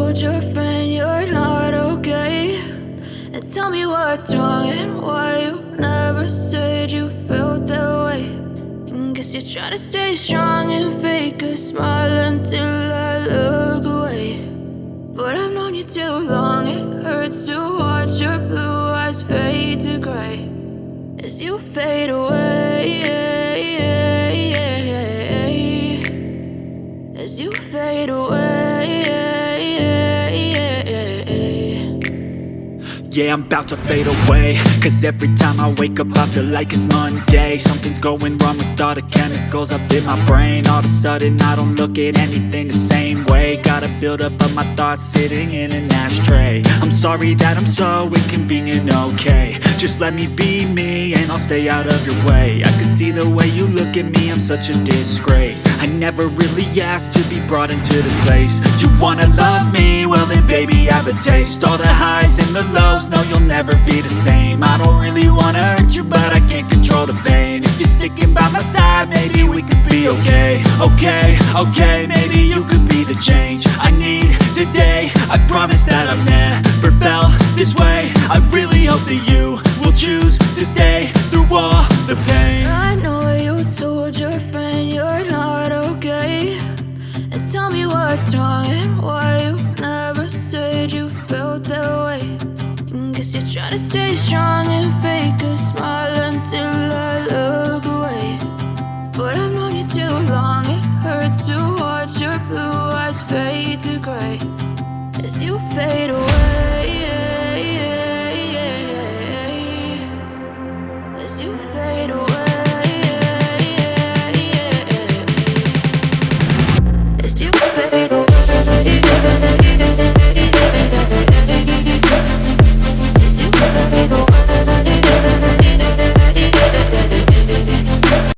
told your friend you're not okay? And tell me what's wrong and why you never said you felt that way. And guess you're trying to stay strong and fake a smile until I look away. But I've known you too long, it hurts to watch your blue eyes fade to gray as you fade away, as you fade away. Yeah, I'm about to fade away, cause every time I wake up I feel like it's Monday. Something's going wrong with all the chemicals up in my brain. All of a sudden I don't look at anything the same way. Gotta build up of my thoughts sitting in an ashtray. I'm sorry that I'm so inconvenient, okay? Just let me be me and I'll stay out of your way. I can see the way you look at me, I'm such a disgrace. I never really asked to be brought into this place. You wanna love me? Well then baby I have a taste. All the highs and the lows, no you'll never be the same. I don't really wanna hurt you but I can't control the pain. If you're sticking by my side maybe we could be okay. Okay, maybe you could be the change I need today. I promise that I've never felt this way. I really hope that you will choose to stay through all the pain. I know you told your friend you're not okay. And tell me what's wrong and why you never said you felt that way. And guess you're trying to stay strong and fake a smile until I look away. But I've known you too long, it hurts to watch your blue eyes fade to gray as you fade away.